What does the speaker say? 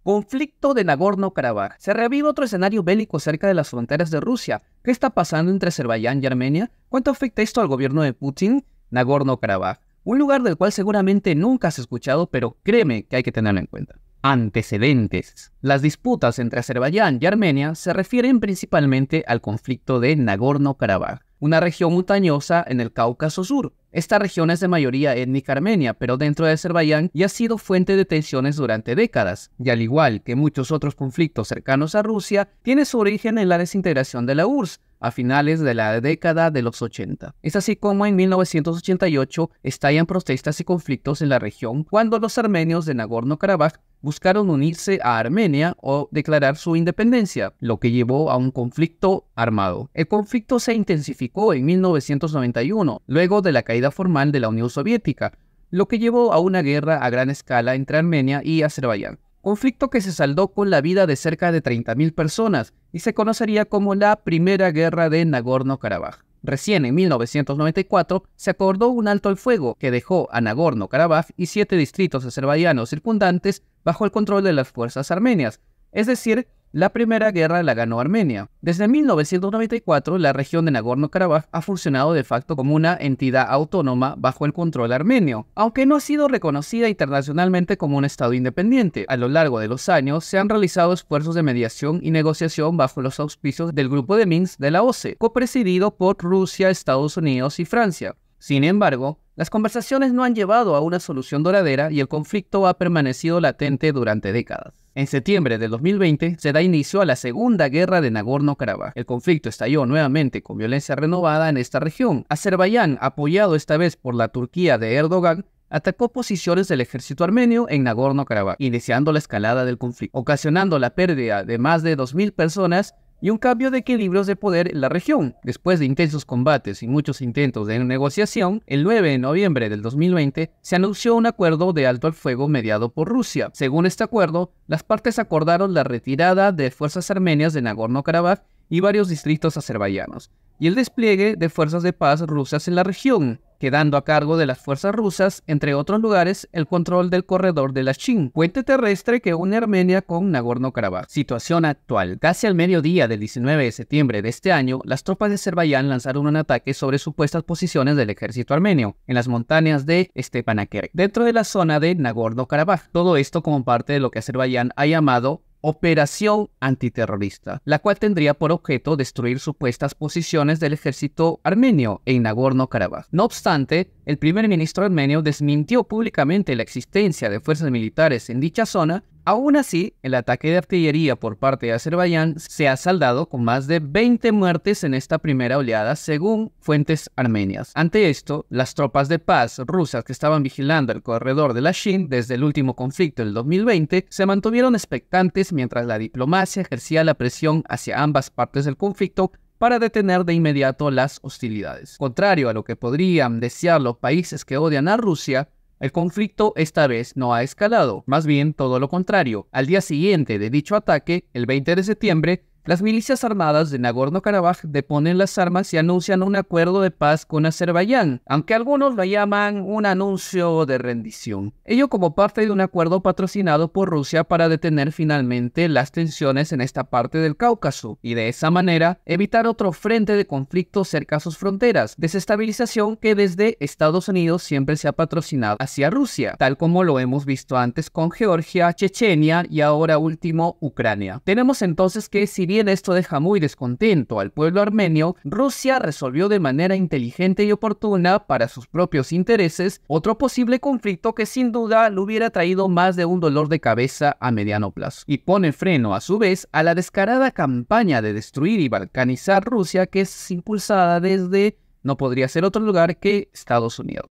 Conflicto de Nagorno-Karabaj. Se reaviva otro escenario bélico cerca de las fronteras de Rusia. ¿Qué está pasando entre Azerbaiyán y Armenia? ¿Cuánto afecta esto al gobierno de Putin? Nagorno-Karabaj. Un lugar del cual seguramente nunca has escuchado, pero créeme que hay que tenerlo en cuenta. Antecedentes. Las disputas entre Azerbaiyán y Armenia se refieren principalmente al conflicto de Nagorno-Karabaj, una región montañosa en el Cáucaso Sur. Esta región es de mayoría étnica armenia, pero dentro de Azerbaiyán ya ha sido fuente de tensiones durante décadas, y al igual que muchos otros conflictos cercanos a Rusia, tiene su origen en la desintegración de la URSS, a finales de la década de los 80. Es así como en 1988 estallan protestas y conflictos en la región cuando los armenios de Nagorno-Karabaj buscaron unirse a Armenia o declarar su independencia, lo que llevó a un conflicto armado. El conflicto se intensificó en 1991, luego de la caída formal de la Unión Soviética, lo que llevó a una guerra a gran escala entre Armenia y Azerbaiyán. Conflicto que se saldó con la vida de cerca de 30.000 personas y se conocería como la Primera Guerra de Nagorno-Karabaj. Recién en 1994 se acordó un alto el fuego que dejó a Nagorno-Karabaj y 7 distritos azerbaiyanos circundantes bajo el control de las fuerzas armenias, es decir, la primera guerra la ganó Armenia. Desde 1994, la región de Nagorno-Karabaj ha funcionado de facto como una entidad autónoma bajo el control armenio, aunque no ha sido reconocida internacionalmente como un estado independiente. A lo largo de los años, se han realizado esfuerzos de mediación y negociación bajo los auspicios del Grupo de Minsk de la OSCE, copresidido por Rusia, Estados Unidos y Francia. Sin embargo, las conversaciones no han llevado a una solución duradera y el conflicto ha permanecido latente durante décadas. En septiembre de 2020 se da inicio a la Segunda Guerra de Nagorno-Karabaj. El conflicto estalló nuevamente con violencia renovada en esta región. Azerbaiyán, apoyado esta vez por la Turquía de Erdogan, atacó posiciones del ejército armenio en Nagorno-Karabaj, iniciando la escalada del conflicto, ocasionando la pérdida de más de 2.000 personas y un cambio de equilibrios de poder en la región. Después de intensos combates y muchos intentos de negociación, el 9 de noviembre del 2020 se anunció un acuerdo de alto al fuego mediado por Rusia. Según este acuerdo, las partes acordaron la retirada de fuerzas armenias de Nagorno-Karabaj y varios distritos azerbaiyanos, y el despliegue de fuerzas de paz rusas en la región, quedando a cargo de las fuerzas rusas, entre otros lugares, el control del corredor de Lachin, puente terrestre que une Armenia con Nagorno-Karabaj. Situación actual. Casi al mediodía del 19 de septiembre de este año, las tropas de Azerbaiyán lanzaron un ataque sobre supuestas posiciones del ejército armenio, en las montañas de Stepanakert, dentro de la zona de Nagorno-Karabaj. Todo esto como parte de lo que Azerbaiyán ha llamado Operación Antiterrorista, la cual tendría por objeto destruir supuestas posiciones del ejército armenio en Nagorno-Karabaj. No obstante, el primer ministro armenio desmintió públicamente la existencia de fuerzas militares en dicha zona. Aún así, el ataque de artillería por parte de Azerbaiyán se ha saldado con más de 20 muertes en esta primera oleada, según fuentes armenias. Ante esto, las tropas de paz rusas que estaban vigilando el corredor de Lachin desde el último conflicto del 2020 se mantuvieron expectantes mientras la diplomacia ejercía la presión hacia ambas partes del conflicto para detener de inmediato las hostilidades. Contrario a lo que podrían desear los países que odian a Rusia, el conflicto esta vez no ha escalado, más bien todo lo contrario. Al día siguiente de dicho ataque, el 20 de septiembre, las milicias armadas de Nagorno-Karabaj deponen las armas y anuncian un acuerdo de paz con Azerbaiyán, aunque algunos lo llaman un anuncio de rendición. Ello como parte de un acuerdo patrocinado por Rusia para detener finalmente las tensiones en esta parte del Cáucaso y de esa manera evitar otro frente de conflicto cerca a sus fronteras, desestabilización que desde Estados Unidos siempre se ha patrocinado hacia Rusia, tal como lo hemos visto antes con Georgia, Chechenia y ahora último Ucrania. Tenemos entonces que, si bien esto deja muy descontento al pueblo armenio, Rusia resolvió de manera inteligente y oportuna para sus propios intereses otro posible conflicto que sin duda le hubiera traído más de un dolor de cabeza a mediano plazo, y pone freno a su vez a la descarada campaña de destruir y balcanizar Rusia que es impulsada desde no podría ser otro lugar que Estados Unidos.